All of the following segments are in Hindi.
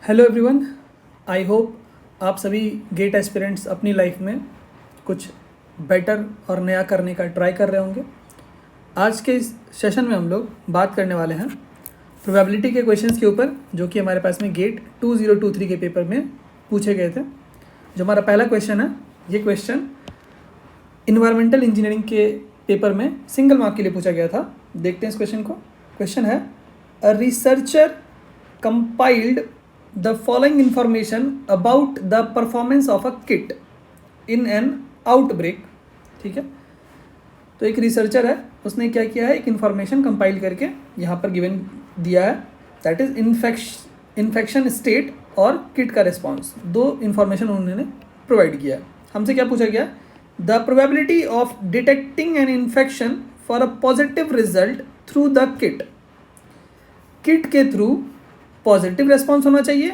हेलो एवरीवन, आई होप आप सभी गेट एस्पिरेंट्स अपनी लाइफ में कुछ बेटर और नया करने का ट्राई कर रहे होंगे। आज के इस सेशन में हम लोग बात करने वाले हैं प्रोबेबिलिटी के क्वेश्चंस के ऊपर, जो कि हमारे पास में गेट 2023 के पेपर में पूछे गए थे। जो हमारा पहला क्वेश्चन है, ये क्वेश्चन इन्वायरमेंटल इंजीनियरिंग के पेपर में सिंगल मार्क के लिए पूछा गया था। देखते हैं इस क्वेश्चन को। क्वेश्चन है, a researcher compiled the following information about the performance of a kit in an outbreak। ठीक है, तो एक रिसर्चर है, उसने क्या किया है, एक इन्फॉर्मेशन कंपाइल करके यहाँ पर गिवन दिया है, दैट इज इन्फेक्शन स्टेट और किट का रिस्पॉन्स। दो इन्फॉर्मेशन उन्होंने प्रोवाइड किया है। हमसे क्या पूछा गया, the probability of detecting an infection for a positive result through the kit. Kit के थ्रू पॉजिटिव रेस्पॉन्स होना चाहिए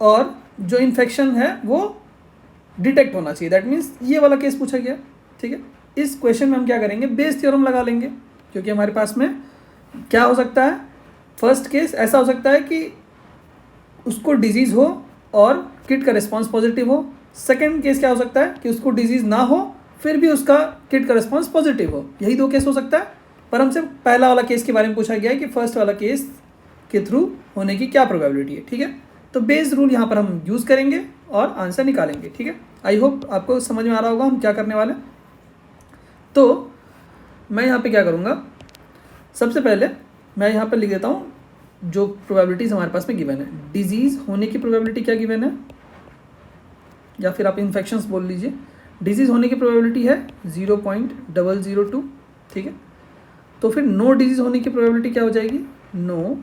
और जो इन्फेक्शन है वो डिटेक्ट होना चाहिए। दैट मीन्स ये वाला केस पूछा गया। ठीक है, इस क्वेश्चन में हम क्या करेंगे, बेस थ्योरम लगा लेंगे, क्योंकि हमारे पास में क्या हो सकता है, फर्स्ट केस ऐसा हो सकता है कि उसको डिजीज़ हो और किट का रिस्पॉन्स पॉजिटिव हो। सेकेंड केस क्या हो सकता है कि उसको डिजीज़ ना हो फिर भी उसका किट का रिस्पॉन्स पॉजिटिव हो। यही दो केस हो सकता है, पर हमसे पहला वाला केस के बारे में पूछा गया है कि फर्स्ट वाला केस के थ्रू होने की क्या प्रोबेबिलिटी है। ठीक है, तो बेस रूल यहाँ पर हम यूज़ करेंगे और आंसर निकालेंगे। ठीक है, आई होप आपको समझ में आ रहा होगा हम क्या करने वाले हैं। तो मैं यहाँ पे क्या करूँगा, सबसे पहले मैं यहाँ पर लिख देता हूँ जो प्रोबेबिलिटीज़ हमारे पास में गिवन है। डिजीज़ होने की प्रोबेबिलिटी क्या गिवन है, या फिर आप इन्फेक्शंस बोल लीजिए। डिजीज़ होने की प्रोबेबिलिटी है 0.002। ठीक है, तो फिर नो डिजीज़ होने की प्रोबेबिलिटी क्या हो जाएगी, नो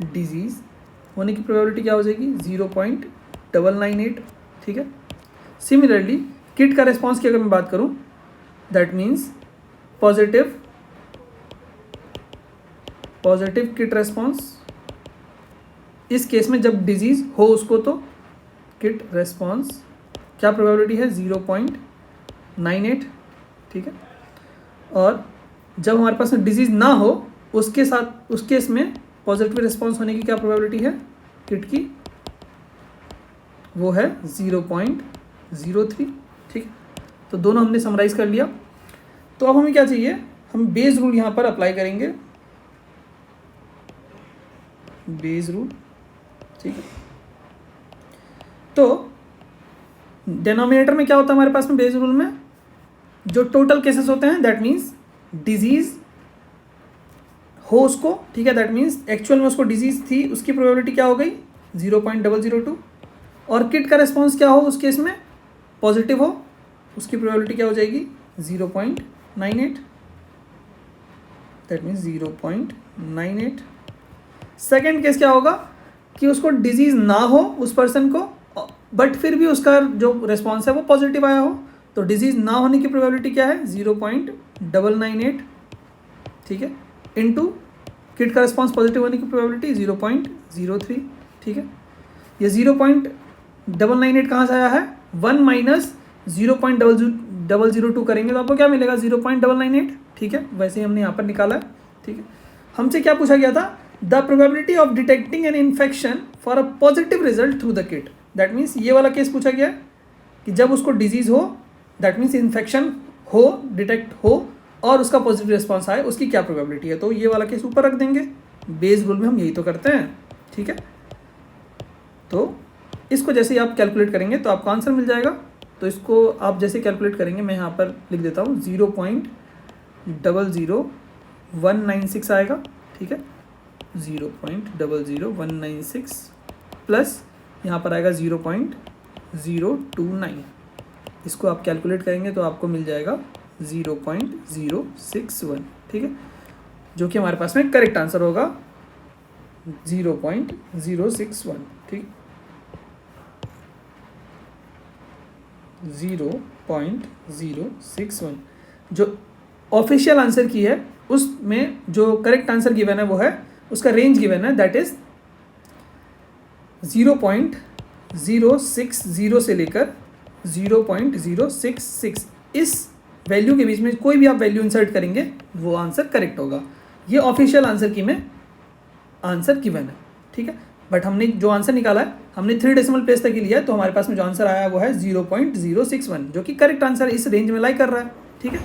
डिजीज़ होने की प्रोबेबिलिटी क्या हो जाएगी, 0.998। ठीक है, सिमिलरली किट का रिस्पॉन्स की अगर मैं बात करूं, that means positive kit response. इस केस में जब डिजीज़ हो उसको, तो किट रिस्पॉन्स क्या प्रोबेबिलिटी है, 0.98। ठीक है, और जब हमारे पास डिजीज़ ना हो उसके साथ, उस केस में पॉजिटिव रिस्पॉन्स होने की क्या प्रोबेबिलिटी है किट की, वो है 0.03। ठीक है, तो दोनों हमने समराइज कर लिया। तो अब हमें क्या चाहिए, हम बेस रूल यहाँ पर अप्लाई करेंगे, बेस रूल। ठीक है, तो डिनोमिनेटर में क्या होता है हमारे पास में, बेस रूल में जो टोटल केसेस होते हैं, दैट मीन्स डिजीज़ हो उसको। ठीक है, दैट मीन्स एक्चुअल में उसको डिजीज़ थी, उसकी प्रोबेबिलिटी क्या हो गई, 0.002। और किट का रिस्पॉन्स क्या हो उस केस में, पॉजिटिव हो, उसकी प्रोबेबिलिटी क्या हो जाएगी, 0.98। That means 0.98। सेकेंड केस क्या होगा कि उसको डिजीज़ ना हो उस पर्सन को, बट फिर भी उसका जो रिस्पॉन्स है वो पॉजिटिव आया हो, तो डिजीज़ ना होने की प्रोबेबिलिटी क्या है, 0.998। ठीक है, इनटू किट का रिस्पॉन्स पॉजिटिव होने की प्रोबेबिलिटी 0.03। ठीक है, ये 0.998 कहाँ से आया है, 1 माइनस 0.002 करेंगे तो आपको क्या मिलेगा, 0.998। ठीक है, वैसे ही हमने यहाँ पर निकाला है। ठीक है, हमसे क्या पूछा गया था, the probability of detecting an infection for a positive result through the kit. That means ये वाला केस पूछा गया कि जब उसको डिजीज़ हो, दैट मीन्स इन्फेक्शन हो, डिटेक्ट हो और उसका पॉजिटिव रिस्पॉन्स आए, उसकी क्या प्रोबेबिलिटी है। तो ये वाला केस ऊपर रख देंगे, बेस रूल में हम यही तो करते हैं। ठीक है, तो इसको जैसे ही आप कैलकुलेट करेंगे तो आपको आंसर मिल जाएगा। तो इसको आप जैसे कैलकुलेट करेंगे, मैं यहाँ पर लिख देता हूँ 0.00196 आएगा। ठीक है, 0.00196 प्लस यहाँ पर आएगा 0.029। इसको आप कैलकुलेट करेंगे तो आपको मिल जाएगा 0.061। ठीक है, जो कि हमारे पास में करेक्ट आंसर होगा 0.061। ठीक, 0.061 जो ऑफिशियल आंसर की है, उसमें जो करेक्ट आंसर गिवन है वो है, उसका रेंज गिवन है, दैट इज 0.060 से लेकर 0.066। इस वैल्यू के बीच में कोई भी आप वैल्यू इंसर्ट करेंगे वो आंसर करेक्ट होगा। ये ऑफिशियल आंसर की में आंसर गिवन है। ठीक है, बट हमने जो आंसर निकाला है हमने 3 डेसिमल प्लेस तक ही लिया है, तो हमारे पास में जो आंसर आया है वो है 0.061, जो कि करेक्ट आंसर इस रेंज में लाई कर रहा है। ठीक है,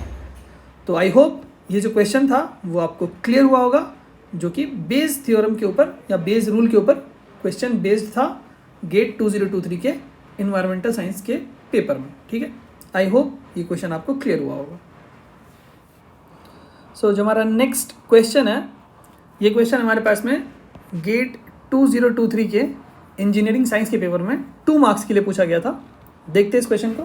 तो आई होप ये जो क्वेश्चन था वो आपको क्लियर हुआ होगा, जो कि बेस थ्योरम के ऊपर या बेस रूल के ऊपर क्वेश्चन बेस्ड था गेट 2023 के इन्वायरमेंटल साइंस के पेपर में। ठीक है, आई होप ये क्वेश्चन आपको क्लियर हुआ होगा। सो जो हमारा नेक्स्ट क्वेश्चन है, ये क्वेश्चन हमारे पास में गेट 2023 के इंजीनियरिंग साइंस के पेपर में 2 मार्क्स के लिए पूछा गया था। देखते हैं इस क्वेश्चन को।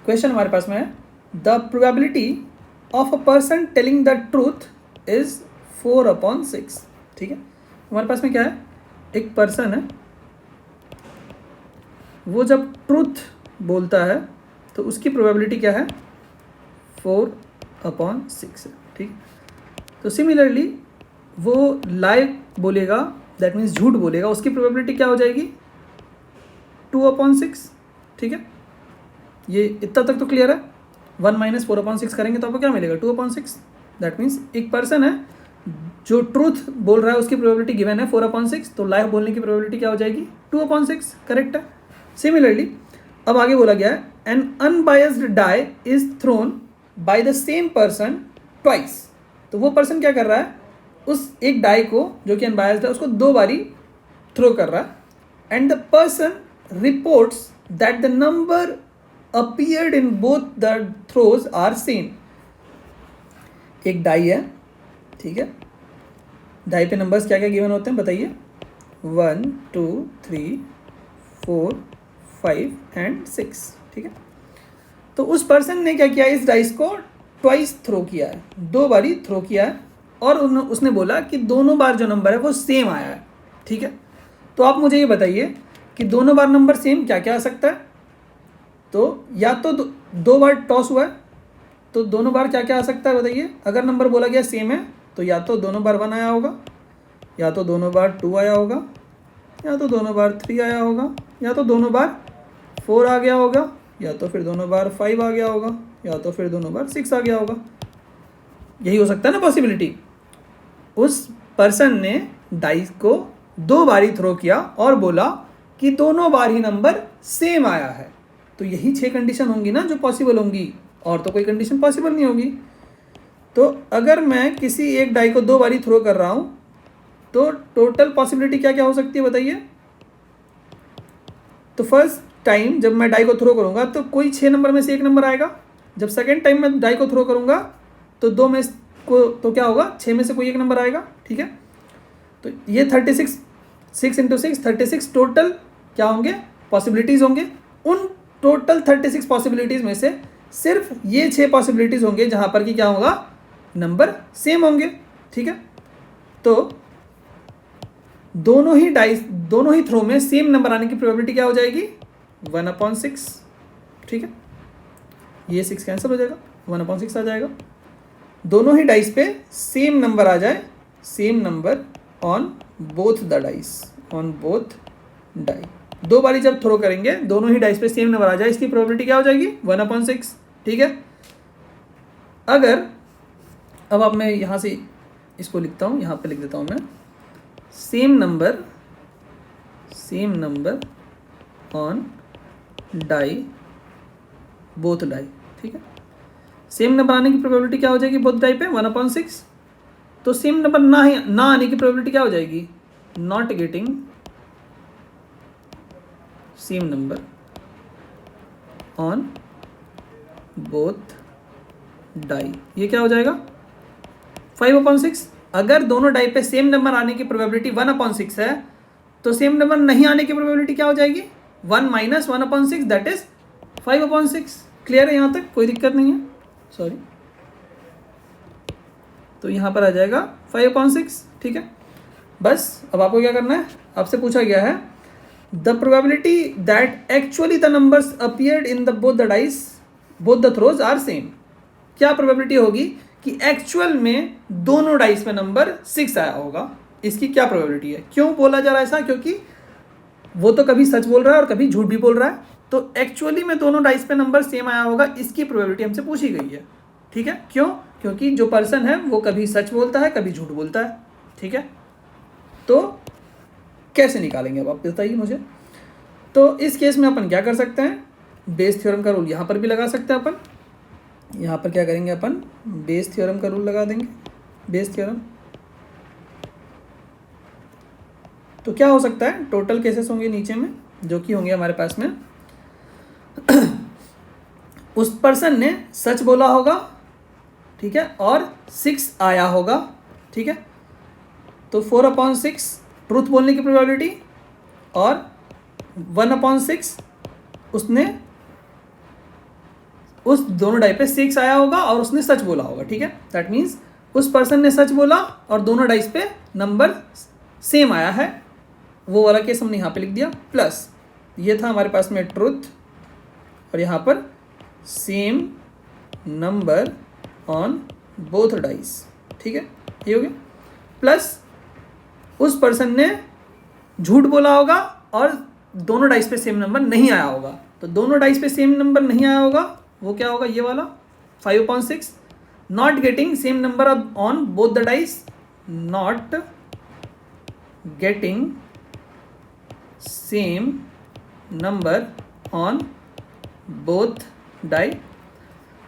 क्वेश्चन हमारे पास में है, the probability of a person telling the truth is 4/6। ठीक है, हमारे पास में क्या है, एक पर्सन है, वो जब ट्रूथ बोलता है तो उसकी प्रोबेबिलिटी क्या है, 4/6 है। ठीक है, तो सिमिलरली वो लाई बोलेगा, दैट मीन्स झूठ बोलेगा, उसकी प्रोबेबिलिटी क्या हो जाएगी, 2/6। ठीक है, ये इतना तक तो क्लियर है। 1 - 4/6 करेंगे तो आपको क्या मिलेगा, 2/6। दैट मीन्स एक पर्सन है जो ट्रूथ बोल रहा है, उसकी प्रोबेबिलिटी गिवन है 4/6, तो लाई बोलने की प्रोबेबिलिटी क्या हो जाएगी, 2/6। करेक्ट है। सिमिलरली अब आगे बोला गया है, an unbiased die is thrown by the same person twice. तो वो पर्सन क्या कर रहा है, उस एक डाई को जो कि अनबायस्ड है उसको 2 बारी थ्रो कर रहा है, and the person reports that the number appeared in both the throws are same. एक डाई है, ठीक है, डाई पे नंबर्स क्या क्या गिवन होते हैं बताइए, 1 2 3 4 5 एंड 6। ठीक है, तो उस पर्सन ने क्या किया, इस डाइस को ट्वाइस थ्रो किया है, 2 बारी थ्रो किया है, और उसने बोला कि दोनों बार जो नंबर है वो सेम आया है। ठीक है, तो आप मुझे ये बताइए कि दोनों बार नंबर सेम क्या क्या आ सकता है। तो या तो 2 बार टॉस हुआ है, तो दोनों बार क्या क्या आ सकता है बताइए। अगर नंबर बोला गया सेम है तो या तो दोनों बार 1 आया होगा, या तो दोनों बार 2 आया होगा, या तो दोनों बार 3 आया होगा, या तो दोनों बार 4 आ गया होगा, या तो फिर दोनों बार 5 आ गया होगा, या तो फिर दोनों बार 6 आ गया होगा। यही हो सकता है ना पॉसिबिलिटी। उस पर्सन ने डाइस को 2 बारी थ्रो किया और बोला कि दोनों बार ही नंबर सेम आया है, तो यही 6 कंडीशन होंगी ना जो पॉसिबल होंगी, और तो कोई कंडीशन पॉसिबल नहीं होगी। तो अगर मैं किसी एक डाई को 2 बारी थ्रो कर रहा हूँ तो टोटल पॉसिबिलिटी क्या क्या हो सकती है बताइए। तो फर्स्ट टाइम जब मैं डाई को थ्रो करूँगा तो कोई 6 नंबर में से एक नंबर आएगा। जब सेकेंड टाइम मैं डाई को थ्रो करूँगा तो 2 में को तो क्या होगा, 6 में से कोई एक नंबर आएगा। ठीक है, तो ये 36 6 × 6 36 टोटल क्या होंगे, पॉसिबिलिटीज़ होंगे। उन टोटल 36 पॉसिबिलिटीज़ में से सिर्फ ये 6 पॉसिबिलिटीज़ होंगे जहाँ पर कि क्या होगा, नंबर सेम होंगे। ठीक है, तो दोनों ही थ्रो में सेम नंबर आने की प्रोबेबिलिटी क्या हो जाएगी, 1/6। ठीक है, ये 6 कैंसिल हो जाएगा, 1/6 आ जाएगा। दोनों ही डाइस पे सेम नंबर आ जाए, same number on both the dice, on both die. 2 बारी जब थ्रो करेंगे दोनों ही डाइस पे सेम नंबर आ जाए, इसकी प्रोबेबिलिटी क्या हो जाएगी, 1/6। ठीक है, अगर अब मैं यहाँ से इसको लिखता हूँ, यहाँ पे लिख देता हूँ मैं, same number on die both die. ठीक है, सेम नंबर आने की प्रोबेबिलिटी क्या हो जाएगी बोथ डाई पे, 1/6। तो सेम नंबर ना आने की प्रोबेबिलिटी क्या हो जाएगी, not getting same number on both die. ये क्या हो जाएगा, 5/6। अगर दोनों डाई पे सेम नंबर आने की प्रोबेबिलिटी 1/6 है तो सेम नंबर नहीं आने की प्रोबेबिलिटी क्या हो जाएगी, 1 - 1/6 दैट इज 5/6। क्लियर है यहाँ तक, कोई दिक्कत नहीं है, सॉरी। तो यहाँ पर आ जाएगा 5/6। ठीक है, बस अब आपको क्या करना है, आपसे पूछा गया है the probability that actually the numbers appeared in the both the dice both the throws are same. क्या प्रोबेबिलिटी होगी कि एक्चुअल में दोनों डाइस में नंबर 6 आया होगा, इसकी क्या प्रोबेबिलिटी है। क्यों बोला जा रहा है ऐसा, क्योंकि वो तो कभी सच बोल रहा है और कभी झूठ भी बोल रहा है, तो एक्चुअली में दोनों डाइस पे नंबर सेम आया होगा, इसकी प्रोबेबिलिटी हमसे पूछी गई है। ठीक है, क्यों, क्योंकि जो पर्सन है वो कभी सच बोलता है कभी झूठ बोलता है। ठीक है, तो कैसे निकालेंगे अब आप बताइए मुझे। तो इस केस में अपन क्या कर सकते हैं, बेस थ्योरम का रूल यहाँ पर भी लगा सकते हैं अपन। यहाँ पर क्या करेंगे अपन, बेस थ्योरम का रूल लगा देंगे, बेस थ्योरम। तो क्या हो सकता है, टोटल केसेस होंगे नीचे में जो कि होंगे हमारे पास में उस पर्सन ने सच बोला होगा, ठीक है, और 6 आया होगा, ठीक है। तो 4/6 ट्रूथ बोलने की प्रोबेबिलिटी और 1/6 उसने उस दोनों डाई पे 6 आया होगा और उसने सच बोला होगा, ठीक है। दैट मीन्स उस पर्सन ने सच बोला और दोनों डाइस पे नंबर सेम आया है, वो वाला केस हमने यहाँ पे लिख दिया। प्लस ये था हमारे पास में ट्रूथ और यहाँ पर same number on both dice, ठीक है, ये हो गया। प्लस उस पर्सन ने झूठ बोला होगा और दोनों डाइस पे सेम नंबर नहीं आया होगा। तो दोनों डाइस पे सेम नंबर नहीं आया होगा, वो क्या होगा, ये वाला 5/6 not getting same number on both the dice, not getting same number on both die,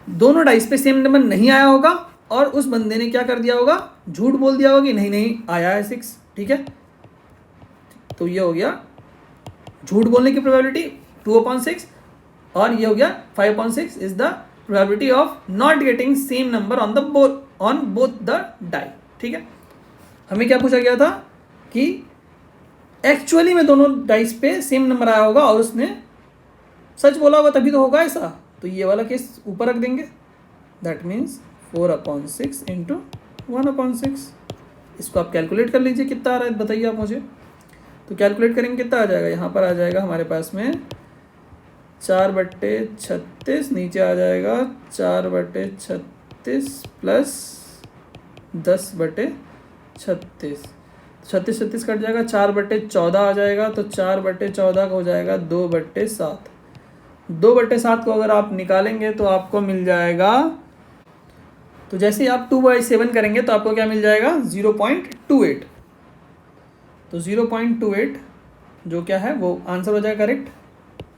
दोनों डाइस पे सेम नंबर नहीं आया होगा और उस बंदे ने क्या कर दिया होगा, झूठ बोल दिया होगा कि नहीं नहीं आया है 6, ठीक है। तो ये हो गया झूठ बोलने की प्रोबेबिलिटी 2/6 और ये हो गया 5/6 is the probability of not getting same number on both the die, ठीक है। हमें क्या पूछा गया था कि एक्चुअली में दोनों डाइस पे सेम नंबर आया होगा और उसने सच बोला होगा तभी तो होगा ऐसा। तो ये वाला केस ऊपर रख देंगे, दैट मीन्स 4/6 इंटू 1/6। इसको आप कैलकुलेट कर लीजिए कितना आ रहा है, बताइए आप मुझे। तो कैलकुलेट करेंगे कितना आ जाएगा, यहाँ पर आ जाएगा हमारे पास में 4/36, नीचे आ जाएगा 4/36 प्लस 10/36, 36 कट जाएगा, 4/14 आ जाएगा। तो 4/14 का हो जाएगा 2/7। 2/7 को अगर आप निकालेंगे तो आपको मिल जाएगा, तो जैसे ही आप 2/7 करेंगे तो आपको क्या मिल जाएगा, 0.28। तो 0.28 जो क्या है वो आंसर हो जाएगा करेक्ट,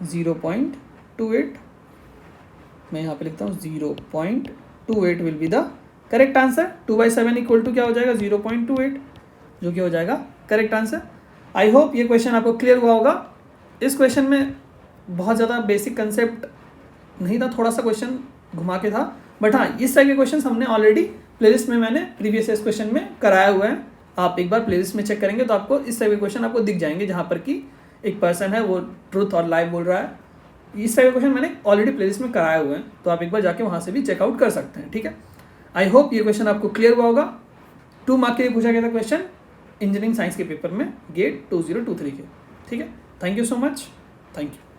0.28। मैं यहाँ पे लिखता हूँ 0.28 will be the correct answer. 2/7 equal to क्या हो जाएगा, 0.28, जो कि हो जाएगा करेक्ट आंसर। आई होप ये क्वेश्चन आपको क्लियर हुआ होगा। इस क्वेश्चन में बहुत ज़्यादा बेसिक कंसेप्ट नहीं था, थोड़ा सा क्वेश्चन घुमा के था, बट हाँ इस टाइप के क्वेश्चन हमने ऑलरेडी प्लेलिस्ट में मैंने प्रीवियस इस क्वेश्चन में कराया हुआ है। आप एक बार प्लेलिस्ट में चेक करेंगे तो आपको इस टाइप के क्वेश्चन आपको दिख जाएंगे, जहाँ पर कि एक पर्सन है वो ट्रूथ और लाइव बोल रहा है। इस टाइप के क्वेश्चन मैंने ऑलरेडी प्लेलिस्ट में कराए हुए हैं, तो आप एक बार जाके वहाँ से भी चेकआउट कर सकते हैं, ठीक है। आई होप ये क्वेश्चन आपको क्लियर हुआ होगा। 2 मार्क के लिए पूछा गया था क्वेश्चन इंजीनियरिंग साइंस के पेपर में, गेट 2023 के, ठीक है। Thank you so much, thank you.